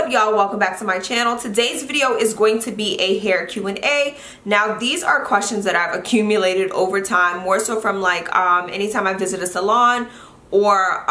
up, y'all? Welcome back to my channel. Today's video is going to be a hair Q&A. Now, these are questions that I've accumulated over time, more so from like anytime I visit a salon, or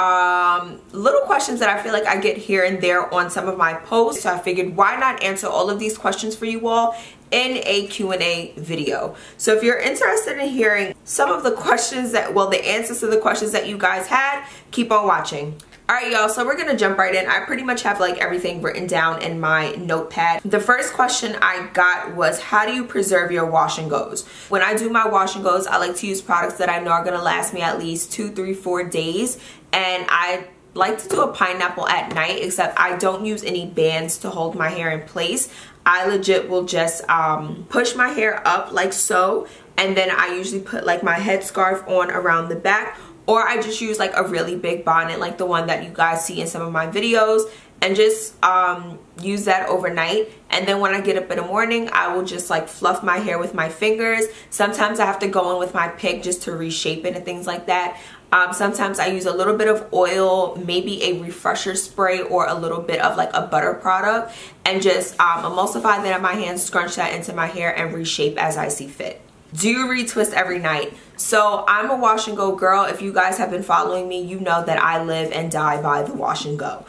little questions that I feel like I get here and there on some of my posts. So I figured, why not answer all of these questions for you all in a Q&A video. So if you're interested in hearing some of the questions that, well, the answers to the questions that you guys had, keep on watching. Alright, y'all, so we're gonna jump right in. I pretty much have like everything written down in my notepad. The first question I got was, how do you preserve your wash and goes? When I do my wash and goes, I like to use products that I know are gonna last me at least 2, 3, 4 days. And I like to do a pineapple at night, except I don't use any bands to hold my hair in place. I legit will just push my hair up like so, and then I usually put like my headscarf on around the back, or I just use like a really big bonnet like the one that you guys see in some of my videos, and just use that overnight. And then when I get up in the morning, I will just like fluff my hair with my fingers. Sometimes I have to go in with my pick just to reshape it and things like that. Sometimes I use a little bit of oil, maybe a refresher spray, or a little bit of like a butter product, and just emulsify that in my hands, scrunch that into my hair, and reshape as I see fit. Do you retwist every night? So I'm a wash and go girl. If you guys have been following me, you know that I live and die by the wash and go.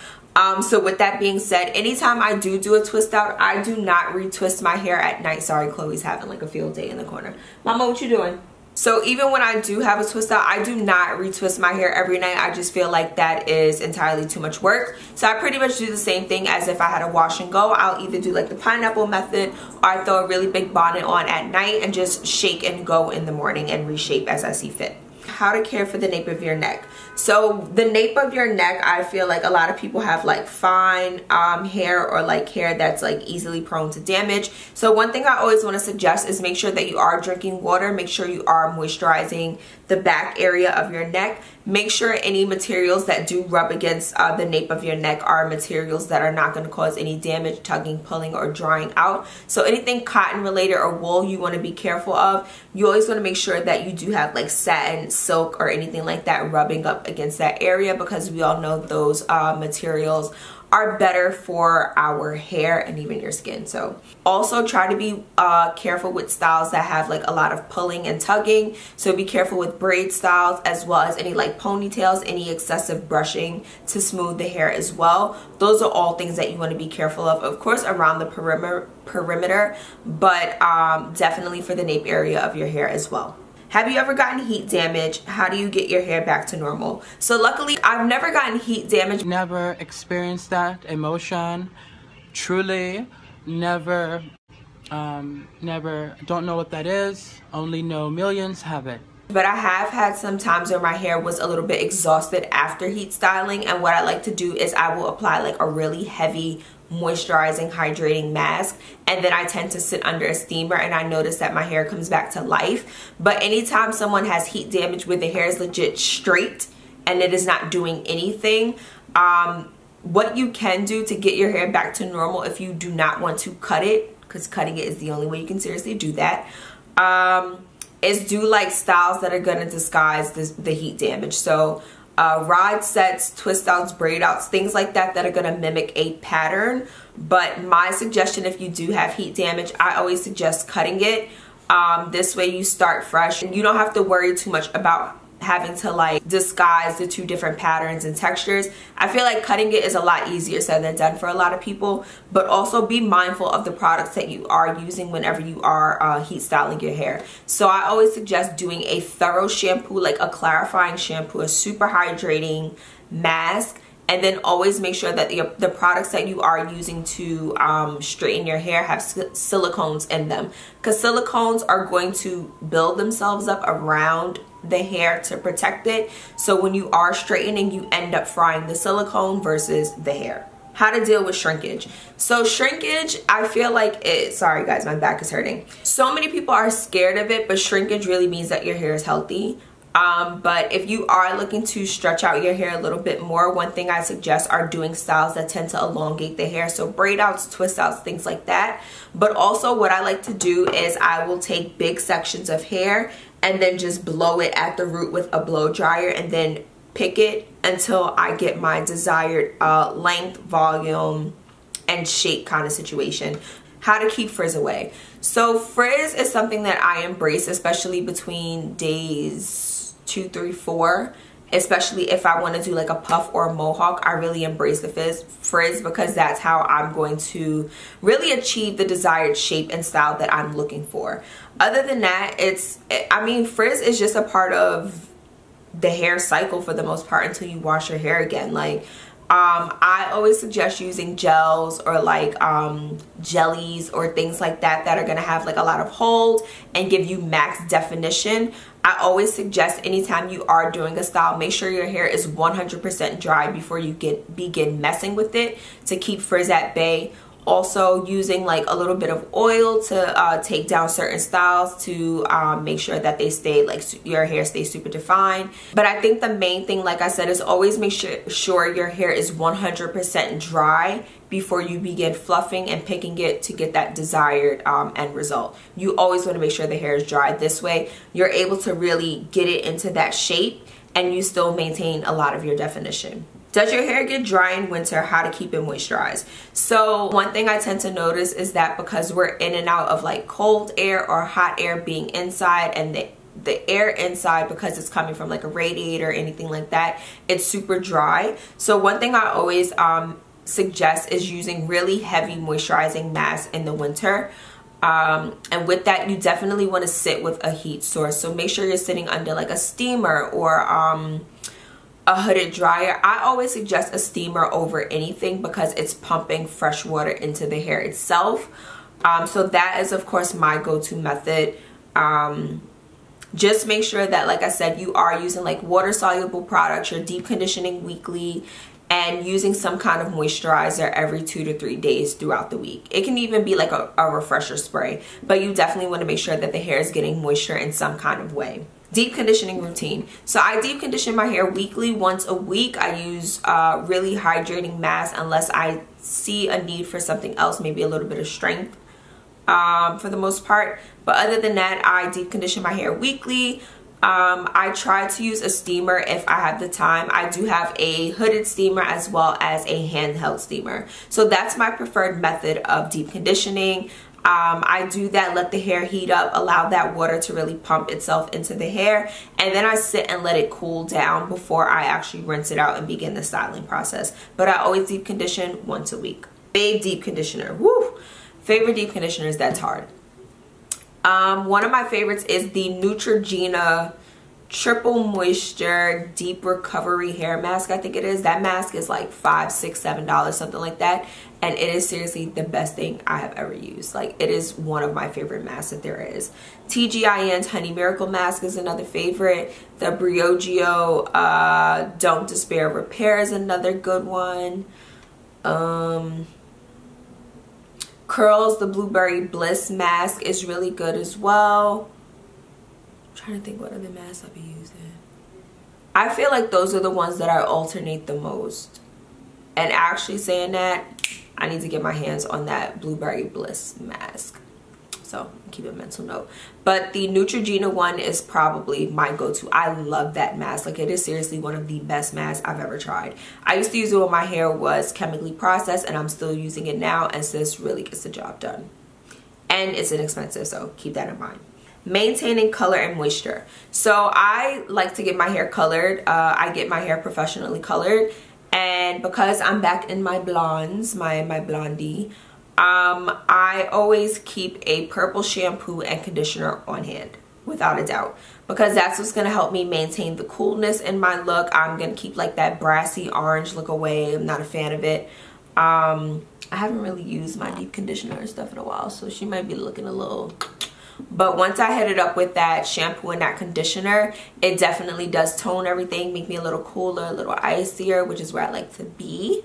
So with that being said, anytime I do a twist out, I do not retwist my hair at night. Sorry, Chloe's having like a field day in the corner. Mama, what you doing? So even when I do have a twist out, I do not retwist my hair every night. I just feel like that is entirely too much work. So I pretty much do the same thing as if I had a wash and go. I'll either do like the pineapple method, or I throw a really big bonnet on at night and just shake and go in the morning and reshape as I see fit. How to care for the nape of your neck. So the nape of your neck, I feel like a lot of people have like fine hair, or like hair that's like easily prone to damage. So one thing I always want to suggest is make sure that you are drinking water. Make sure you are moisturizing the back area of your neck. Make sure any materials that do rub against the nape of your neck are materials that are not going to cause any damage, tugging, pulling, or drying out. So anything cotton related or wool you want to be careful of. You always want to make sure that you do have like satin, silk, or anything like that rubbing up against that area, because we all know those materials are better for our hair and even your skin. So also try to be careful with styles that have like a lot of pulling and tugging. So be careful with braid styles, as well as any like ponytails, any excessive brushing to smooth the hair as well. Those are all things that you want to be careful of course around the perimeter, but definitely for the nape area of your hair as well. Have you ever gotten heat damage? How do you get your hair back to normal? So luckily, I've never gotten heat damage. Never experienced that emotion. Truly, never, don't know what that is. Only know millions have it. But I have had some times where my hair was a little bit exhausted after heat styling, and what I like to do is I will apply like a really heavy moisturizing, hydrating mask, and then I tend to sit under a steamer, and I notice that my hair comes back to life. But anytime someone has heat damage where the hair is legit straight and it is not doing anything, what you can do to get your hair back to normal, if you do not want to cut it, because cutting it is the only way you can seriously do that, is do like styles that are going to disguise the heat damage. So rod sets, twist outs, braid outs, things like that that are going to mimic a pattern. But my suggestion, if you do have heat damage, I always suggest cutting it. This way you start fresh, and you don't have to worry too much about having to like disguise the two different patterns and textures. I feel like cutting it is a lot easier said than done for a lot of people. But also be mindful of the products that you are using whenever you are heat styling your hair. So I always suggest doing a thorough shampoo, like a clarifying shampoo, a super hydrating mask, and then always make sure that the products that you are using to straighten your hair have silicones in them, because silicones are going to build themselves up around the hair to protect it. So when you are straightening, you end up frying the silicone versus the hair. How to deal with shrinkage. So shrinkage, I feel like sorry guys, my back is hurting. So many people are scared of it, but shrinkage really means that your hair is healthy. But if you are looking to stretch out your hair a little bit more, one thing I suggest are doing styles that tend to elongate the hair. So braid outs, twist outs, things like that. But also what I like to do is I will take big sections of hair and then just blow it at the root with a blow dryer, and then pick it until I get my desired length, volume, and shape kind of situation. How to keep frizz away. So frizz is something that I embrace, especially between days 2, 3, 4. Especially if I want to do like a puff or a mohawk, I really embrace the frizz because that's how I'm going to really achieve the desired shape and style that I'm looking for. Other than that, frizz is just a part of the hair cycle for the most part until you wash your hair again. Like, I always suggest using gels or like jellies or things like that that are going to have like a lot of hold and give you max definition. I always suggest anytime you are doing a style, make sure your hair is 100% dry before you begin messing with it to keep frizz at bay. Also using like a little bit of oil to take down certain styles to make sure that they stay, like your hair stays super defined. But I think the main thing, like I said, is always make sure your hair is 100% dry before you begin fluffing and picking it to get that desired end result. You always want to make sure the hair is dry. This way you're able to really get it into that shape and you still maintain a lot of your definition. Does your hair get dry in winter? How to keep it moisturized? So one thing I tend to notice is that because we're in and out of like cold air or hot air being inside, and the air inside, because it's coming from like a radiator or anything like that, it's super dry. So one thing I always suggest is using really heavy moisturizing masks in the winter. And with that, you definitely want to sit with a heat source. So make sure you're sitting under like a steamer or a hooded dryer. I always suggest a steamer over anything because it's pumping fresh water into the hair itself. So that is of course my go-to method. Just make sure that, like I said, you are using like water soluble products, you're deep conditioning weekly, and using some kind of moisturizer every 2 to 3 days throughout the week. It can even be like a refresher spray, but you definitely want to make sure that the hair is getting moisture in some kind of way. Deep conditioning routine. So I deep condition my hair weekly. Once a week I use really hydrating mask unless I see a need for something else, maybe a little bit of strength for the most part. But other than that, I deep condition my hair weekly. I try to use a steamer if I have the time. I do have a hooded steamer as well as a handheld steamer. So that's my preferred method of deep conditioning. I do that, let the hair heat up, allow that water to really pump itself into the hair, and then I sit and let it cool down before I actually rinse it out and begin the styling process. But I always deep condition once a week. Big deep conditioner. Woo! Favorite deep conditioners, that's hard. One of my favorites is the Neutrogena Triple Moisture Deep Recovery Hair Mask, I think it is. That mask is like $5, $6, $7, something like that. And it is seriously the best thing I have ever used. Like, it is one of my favorite masks that there is. TGIN's Honey Miracle Mask is another favorite. The Briogeo Don't Despair Repair is another good one. Curls, the Blueberry Bliss Mask is really good as well. I'm trying to think what other masks I'll be using. I feel like those are the ones that I alternate the most. And actually saying that, I need to get my hands on that Blueberry Bliss mask. So keep a mental note. But the Neutrogena one is probably my go-to. I love that mask. Like, it is seriously one of the best masks I've ever tried. I used to use it when my hair was chemically processed, and I'm still using it now, and this really gets the job done. And it's inexpensive, so keep that in mind. Maintaining color and moisture. So I like to get my hair colored. I get my hair professionally colored. And because I'm back in my blondes, my blondie, I always keep a purple shampoo and conditioner on hand, without a doubt, because that's what's going to help me maintain the coolness in my look. I'm going to keep like that brassy orange look away. I'm not a fan of it. I haven't really used my deep conditioner and stuff in a while, so she might be looking a little... But once I hit it up with that shampoo and that conditioner, it definitely does tone everything, make me a little cooler, a little icier, which is where I like to be.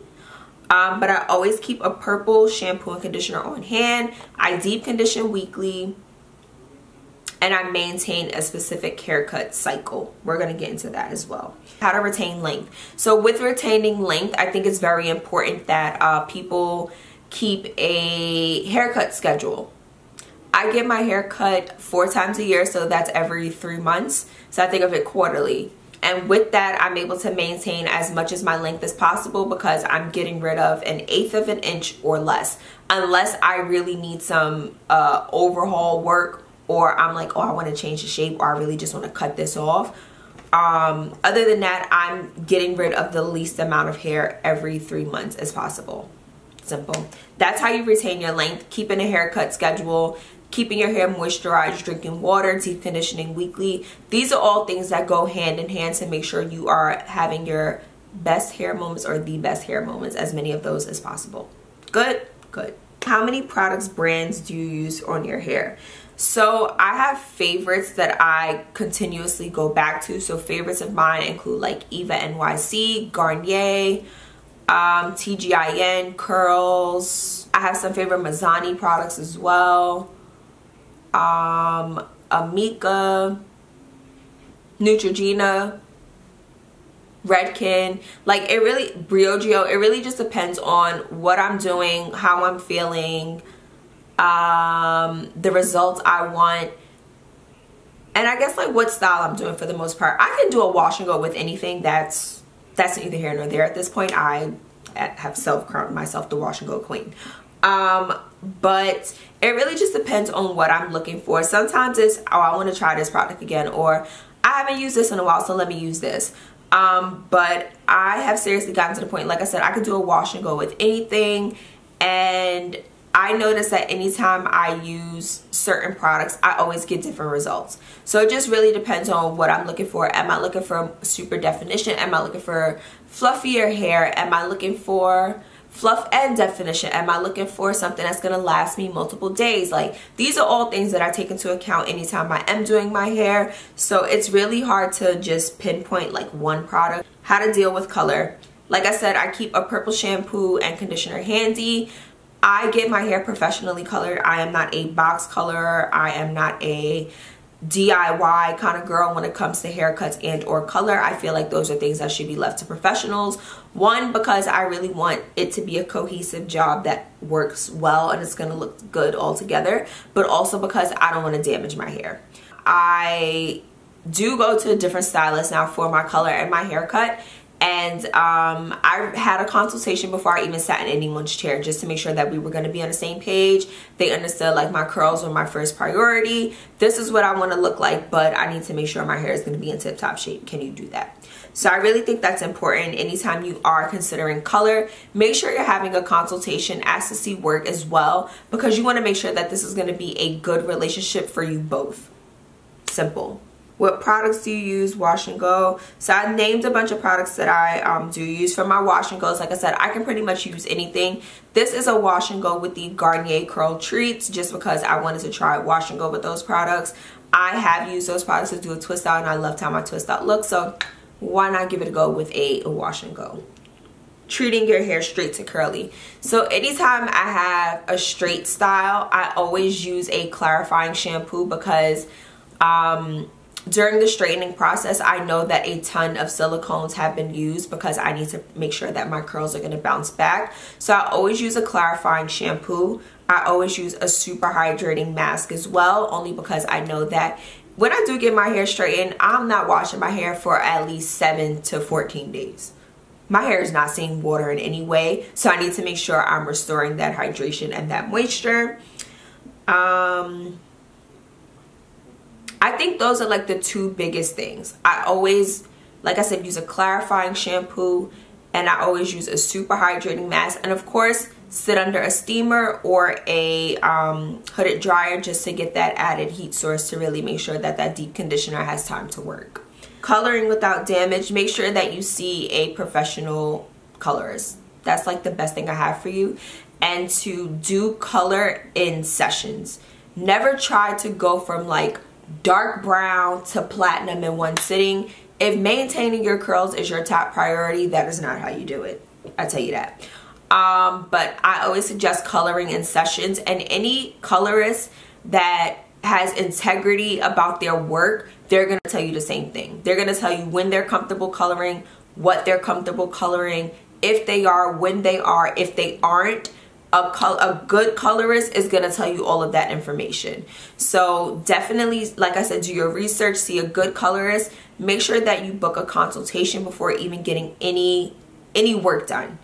But I always keep a purple shampoo and conditioner on hand. I deep condition weekly, and I maintain a specific haircut cycle. We're going to get into that as well. How to retain length. So with retaining length, I think it's very important that people keep a haircut schedule. I get my hair cut 4 times a year, so that's every 3 months. So I think of it quarterly. And with that, I'm able to maintain as much as my length as possible because I'm getting rid of 1/8 of an inch or less. Unless I really need some overhaul work, or I'm like, oh, I want to change the shape, or I really just want to cut this off. Other than that, I'm getting rid of the least amount of hair every 3 months as possible. Simple. That's how you retain your length, keeping a haircut schedule, keeping your hair moisturized, drinking water, deep conditioning weekly. These are all things that go hand in hand to make sure you are having your best hair moments, or the best hair moments, as many of those as possible. Good? Good. How many products, brands do you use on your hair? So I have favorites that I continuously go back to. So favorites of mine include like Eva NYC, Garnier, TGIN, Curls. I have some favorite Mizani products as well. Amika, Neutrogena, Redken. Like, it really, Briogeo, it really just depends on what I'm doing, how I'm feeling, the results I want, and I guess like what style I'm doing for the most part. I can do a wash and go with anything. That's neither here nor there at this point. I have self-crowned myself the wash and go queen. But it really just depends on what I'm looking for. Sometimes it's, oh, I want to try this product again, or I haven't used this in a while, so let me use this. But I have seriously gotten to the point, like I said, I could do a wash and go with anything, and I notice that anytime I use certain products, I always get different results. So it just really depends on what I'm looking for. Am I looking for super definition? Am I looking for fluffier hair? Am I looking for fluff and definition? Am I looking for something that's going to last me multiple days? Like, these are all things that I take into account anytime I am doing my hair. So it's really hard to just pinpoint like one product. How to deal with color. Like I said, I keep a purple shampoo and conditioner handy. I get my hair professionally colored. I am not a box color. I am not a DIY kind of girl when it comes to haircuts and or color. I feel like those are things that should be left to professionals. One, because I really want it to be a cohesive job that works well and it's going to look good all together, but also because I don't want to damage my hair. I do go to a different stylist now for my color and my haircut. And I had a consultation before I even sat in anyone's chair, just to make sure that we were going to be on the same page. They understood like my curls were my first priority. This is what I want to look like, but I need to make sure my hair is going to be in tip-top shape. Can you do that? So I really think that's important. Anytime you are considering color, make sure you're having a consultation, ask to see work as well, because you want to make sure that this is going to be a good relationship for you both. Simple. What products do you use? Wash and go. So I named a bunch of products that I do use for my wash and goes. Like I said, I can pretty much use anything. This is a wash and go with the Garnier Curl Treats, just because I wanted to try wash and go with those products. I have used those products to do a twist out, and I loved how my twist out looks. So why not give it a go with a wash and go? Treating your hair straight to curly. So anytime I have a straight style, I always use a clarifying shampoo, because during the straightening process, I know that a ton of silicones have been used, because I need to make sure that my curls are going to bounce back. So I always use a clarifying shampoo. I always use a super hydrating mask as well, only because I know that when I do get my hair straightened, I'm not washing my hair for at least 7 to 14 days. My hair is not seeing water in any way, so I need to make sure I'm restoring that hydration and that moisture. I think those are like the two biggest things. I always, like I said, use a clarifying shampoo, and I always use a super hydrating mask, and of course sit under a steamer or a hooded dryer just to get that added heat source to really make sure that that deep conditioner has time to work. Coloring without damage. Make sure that you see a professional colorist. That's like the best thing I have for you. And to do color in sessions. Never try to go from like dark brown to platinum in one sitting. If maintaining your curls is your top priority, that is not how you do it. I tell you that. But I always suggest coloring in sessions, and any colorist that has integrity about their work, they're going to tell you the same thing. They're going to tell you when they're comfortable coloring, what they're comfortable coloring, if they are, when they are, if they aren't, a good colorist is going to tell you all of that information. So definitely, like I said, do your research, see a good colorist. Make sure that you book a consultation before even getting any work done,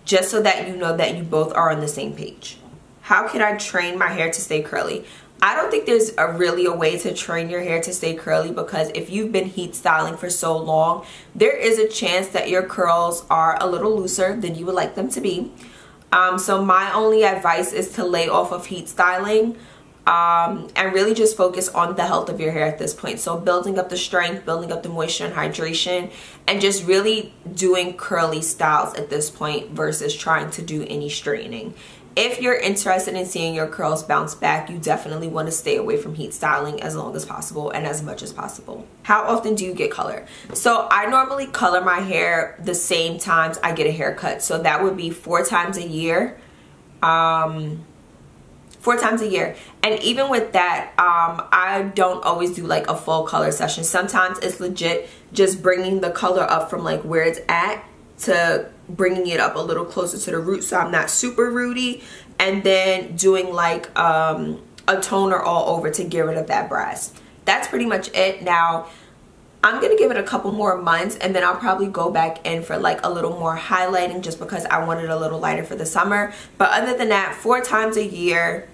just so that you know that you both are on the same page. How can I train my hair to stay curly? I don't think there's really a way to train your hair to stay curly, because if you've been heat styling for so long, there is a chance that your curls are a little looser than you would like them to be. So my only advice is to lay off of heat styling and really just focus on the health of your hair at this point. So building up the strength, building up the moisture and hydration, and just really doing curly styles at this point versus trying to do any straightening. If you're interested in seeing your curls bounce back, you definitely want to stay away from heat styling as long as possible and as much as possible. How often do you get color? So I normally color my hair the same times I get a haircut. So that would be 4 times a year. 4 times a year. And even with that, I don't always do like a full color session. Sometimes it's legit just bringing the color up from like where it's at to bringing it up a little closer to the root, so I'm not super rooty, and then doing like a toner all over to get rid of that brass. That's pretty much it. Now I'm gonna give it a couple more months, and then I'll probably go back in for like a little more highlighting, just because I want it a little lighter for the summer. But other than that, 4 times a year.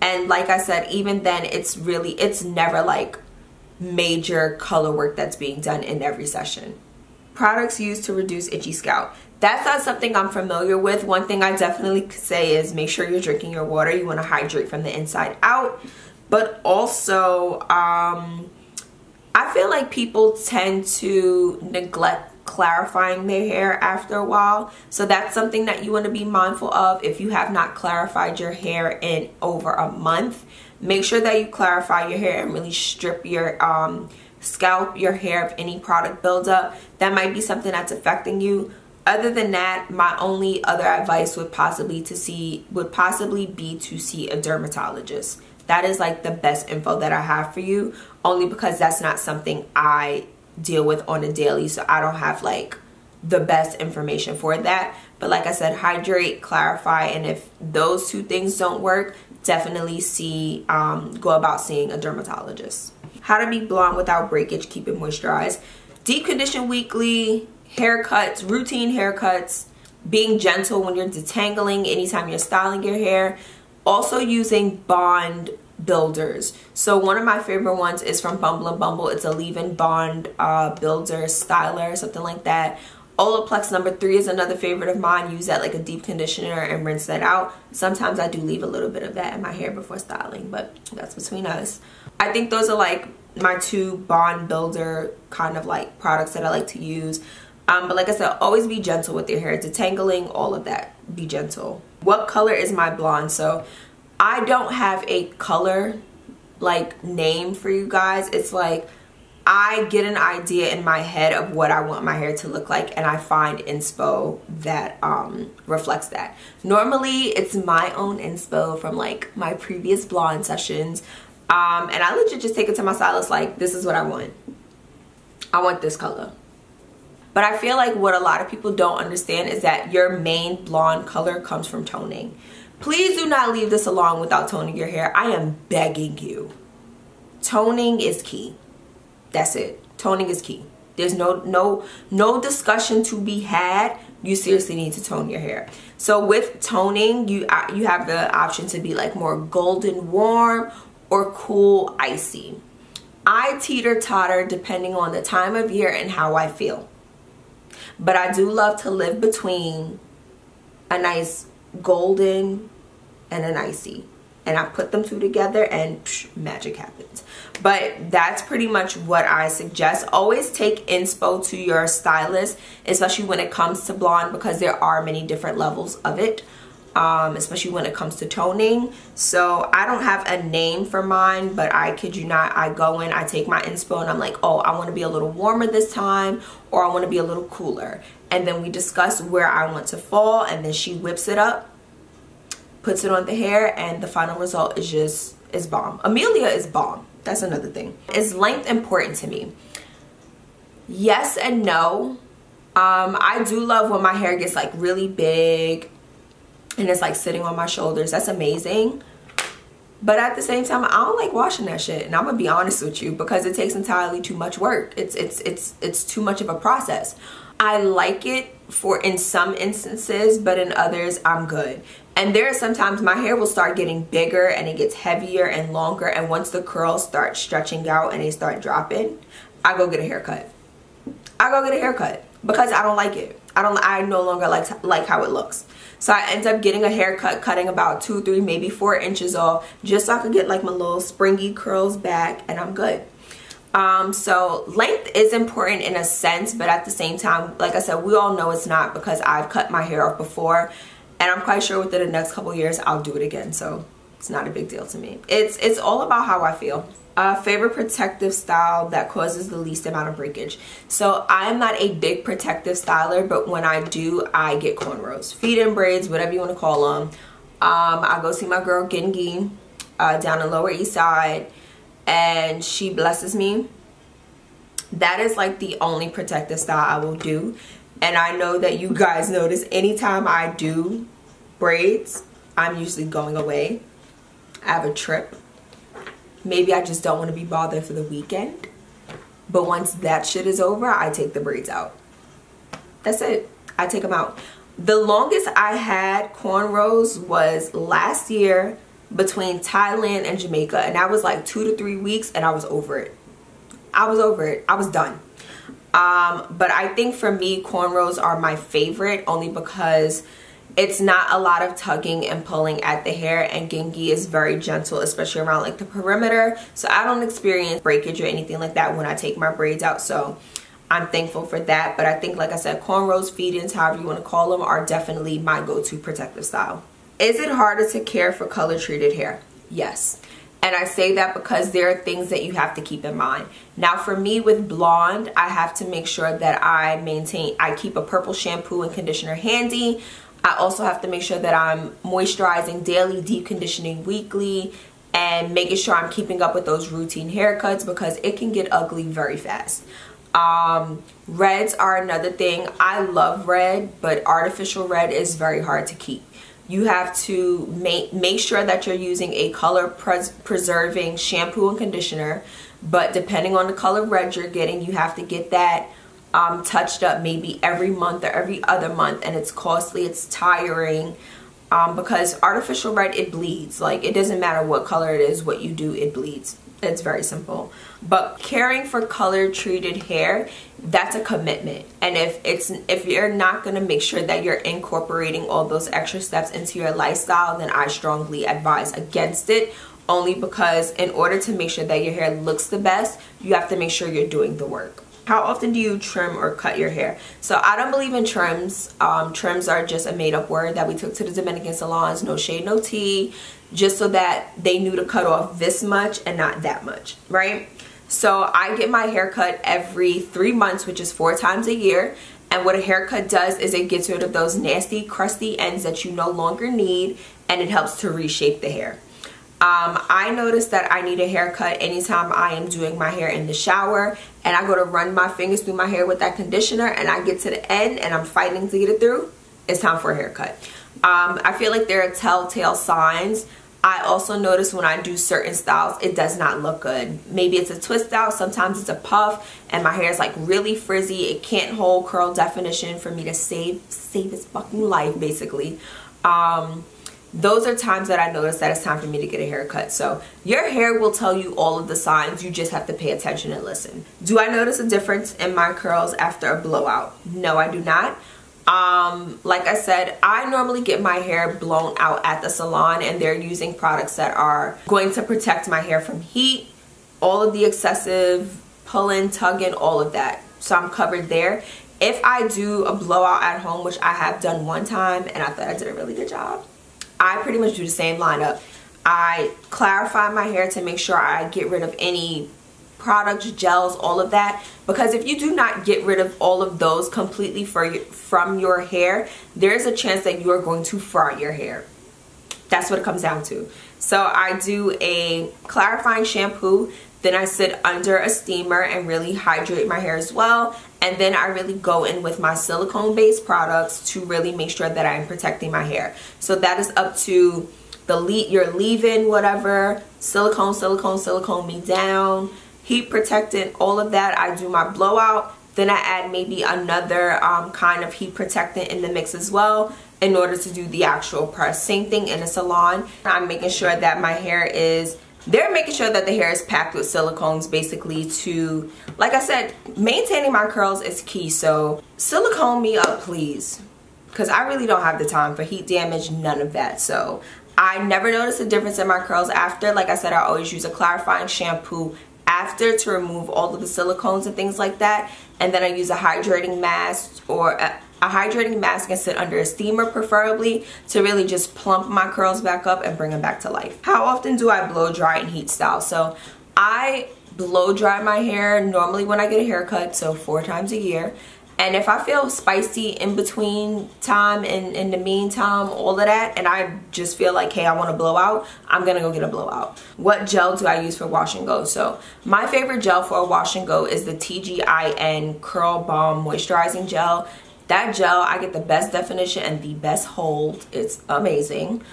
And like I said, even then, it's never like major color work that's being done in every session. Products used to reduce itchy scalp. That's not something I'm familiar with. One thing I definitely could say is make sure you're drinking your water. You want to hydrate from the inside out. But also, I feel like people tend to neglect clarifying their hair after a while. So that's something that you want to be mindful of. If you have not clarified your hair in over a month, make sure that you clarify your hair and really strip your scalp, your hair, of any product buildup. That might be something that's affecting you. Other than that, my only other advice would possibly be to see a dermatologist. That is like the best info that I have for you, only because that's not something I deal with on a daily, so I don't have like the best information for that. But like I said, hydrate, clarify, and if those 2 things don't work, definitely go about seeing a dermatologist. How to be blonde without breakage, keep it moisturized. Deep condition weekly, haircuts, routine haircuts, being gentle when you're detangling, anytime you're styling your hair. Also using bond builders. So one of my favorite ones is from Bumble & Bumble. It's a leave-in bond builder, styler, something like that. Olaplex number 3 is another favorite of mine. Use that like a deep conditioner and rinse that out. Sometimes I do leave a little bit of that in my hair before styling, but that's between us. I think those are like my 2 bond builder kind of like products that I like to use. But like I said, always be gentle with your hair. Detangling, all of that, be gentle. What color is my blonde? So I don't have a color like name for you guys. It's like I get an idea in my head of what I want my hair to look like, and I find inspo that reflects that. Normally it's my own inspo from like my previous blonde sessions, and I legit just take it to my stylist like, this is what I want. I want this color. But I feel like what a lot of people don't understand is that your main blonde color comes from toning. Please do not leave this alone without toning your hair. I am begging you. Toning is key. That's it. Toning is key. There's no discussion to be had. You seriously need to tone your hair. So with toning, you have the option to be like more golden warm or cool icy. I teeter-totter depending on the time of year and how I feel. But I do love to live between a nice golden and an icy. And I put them 2 together and magic happens. But that's pretty much what I suggest. Always take inspo to your stylist, especially when it comes to blonde, because there are many different levels of it, especially when it comes to toning. So I don't have a name for mine, but I kid you not, I go in, I take my inspo, and I'm like, oh, I want to be a little warmer this time, or I want to be a little cooler. And then we discuss where I want to fall, and then she whips it up, puts it on the hair, and the final result is bomb. Amelia is bomb. That's another thing. Is length important to me? Yes and no. I do love when my hair gets like really big and it's like sitting on my shoulders. That's amazing. But at the same time, I don't like washing that shit. And I'm gonna be honest with you, because it takes entirely too much work. It's too much of a process. I like it for in some instances, but in others, I'm good. And there are sometimes my hair will start getting bigger and it gets heavier and longer. And once the curls start stretching out and they start dropping, I go get a haircut. I go get a haircut because I don't like it. I no longer like how it looks. So I end up getting a haircut, cutting about 2, 3, maybe 4 inches off, just so I could get like my little springy curls back, and I'm good. So length is important in a sense, but at the same time, like I said, we all know it's not, because I've cut my hair off before, and I'm quite sure within the next couple years I'll do it again. So it's not a big deal to me. It's all about how I feel. Favorite protective style that causes the least amount of breakage. So I am not a big protective styler, but when I do, I get cornrows, feed-in braids, whatever you want to call them. I go see my girl Gengi down in Lower East Side, and she blesses me. That is like the only protective style I will do. And I know that you guys notice anytime I do braids, I'm usually going away. I have a trip. Maybe I just don't want to be bothered for the weekend. But once that shit is over, I take the braids out. That's it. I take them out. The longest I had cornrows was last year between Thailand and Jamaica. And that was like 2 to 3 weeks, and I was over it. I was over it. I was done. But I think for me, cornrows are my favorite, only because it's not a lot of tugging and pulling at the hair, and Gengi is very gentle, especially around like the perimeter. So I don't experience breakage or anything like that when I take my braids out. So I'm thankful for that. But I think, like I said, cornrows, feed-ins, however you want to call them, are definitely my go-to protective style. Is it harder to care for color treated hair? Yes. And I say that because there are things that you have to keep in mind. Now for me with blonde, I have to make sure that I keep a purple shampoo and conditioner handy. I also have to make sure that I'm moisturizing daily, deep conditioning weekly, and making sure I'm keeping up with those routine haircuts, because it can get ugly very fast. Reds are another thing. I love red, but artificial red is very hard to keep. You have to make sure that you're using a color preserving shampoo and conditioner, but depending on the color red you're getting, you have to get that touched up maybe every month or every other month, and it's costly, it's tiring, because artificial red, it bleeds. Like, it doesn't matter what color it is, what you do, it bleeds. It's very simple. But caring for color treated hair, that's a commitment. And if you're not going to make sure that you're incorporating all those extra steps into your lifestyle, then I strongly advise against it, only because in order to make sure that your hair looks the best, you have to make sure you're doing the work. How often do you trim or cut your hair? So I don't believe in trims. Trims are just a made-up word that we took to the Dominican salons, no shade, no tea, just so that they knew to cut off this much and not that much, right? So I get my hair cut every 3 months, which is 4 times a year. And what a haircut does is it gets rid of those nasty, crusty ends that you no longer need, and it helps to reshape the hair. I notice that I need a haircut anytime I am doing my hair in the shower, and I go to run my fingers through my hair with that conditioner, and I get to the end and I'm fighting to get it through. It's time for a haircut. I feel like there are telltale signs. I also notice when I do certain styles, it does not look good. Maybe it's a twist out, sometimes it's a puff, and my hair is like really frizzy. It can't hold curl definition for me to save its fucking life, basically. Those are times that I notice that it's time for me to get a haircut. So your hair will tell you all of the signs. You just have to pay attention and listen. Do I notice a difference in my curls after a blowout? No, I do not. Like I said, I normally get my hair blown out at the salon, and they're using products that are going to protect my hair from heat, all of the excessive pulling, tugging, all of that. So I'm covered there. If I do a blowout at home, which I have done one time and I thought I did a really good job, I pretty much do the same lineup. I clarify my hair to make sure I get rid of any products, gels, all of that, because if you do not get rid of all of those completely from your hair, there's a chance that you are going to fry your hair. That's what it comes down to. So I do a clarifying shampoo Then I sit under a steamer and really hydrate my hair as well. And then I really go in with my silicone based products to really make sure that I am protecting my hair. So that is up to your leave-in, whatever, silicone me down, heat protectant, all of that. I do my blowout. Then I add maybe another kind of heat protectant in the mix as well in order to do the actual press. Same thing in a salon. I'm making sure that my hair is, they're making sure that the hair is packed with silicones basically to, like I said, maintaining my curls is key. So silicone me up, please, because I really don't have the time for heat damage, none of that. So I never notice a difference in my curls after. Like I said, I always use a clarifying shampoo after to remove all of the silicones and things like that. And then I use a hydrating mask or a hydrating mask and sit under a steamer preferably to really just plump my curls back up and bring them back to life. How often do I blow dry and heat style? So I blow dry my hair normally when I get a haircut, so 4 times a year. And if I feel spicy in between time and in the meantime, all of that, and I just feel like, hey, I want to blow out, I'm going to go get a blowout. What gel do I use for wash and go? So my favorite gel for a wash and go is the TGIN Curl Balm Moisturizing Gel. That gel, I get the best definition and the best hold. It's amazing.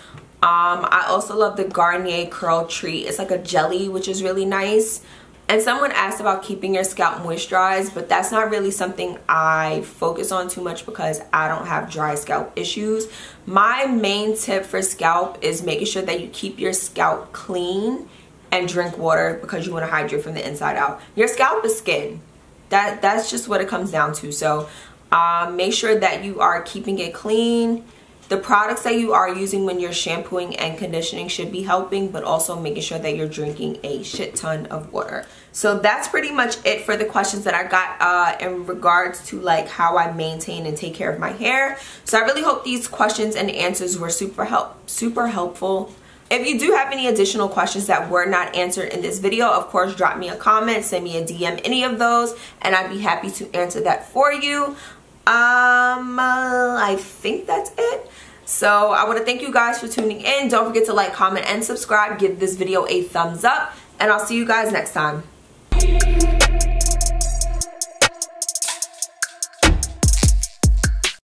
I also love the Garnier Curl Treat. It's like a jelly, which is really nice. And someone asked about keeping your scalp moisturized, but that's not really something I focus on too much because I don't have dry scalp issues. My main tip for scalp is making sure that you keep your scalp clean and drink water because you want to hydrate from the inside out. Your scalp is skin. That's just what it comes down to. So make sure that you are keeping it clean. The products that you are using when you're shampooing and conditioning should be helping, but also making sure that you're drinking a shit ton of water. So that's pretty much it for the questions that I got in regards to like how I maintain and take care of my hair. So I really hope these questions and answers were super helpful. If you do have any additional questions that were not answered in this video, of course, drop me a comment, send me a DM, any of those, and I'd be happy to answer that for you. I think that's it. So I want to thank you guys for tuning in. Don't forget to like, comment, and subscribe. Give this video a thumbs up, and I'll see you guys next time.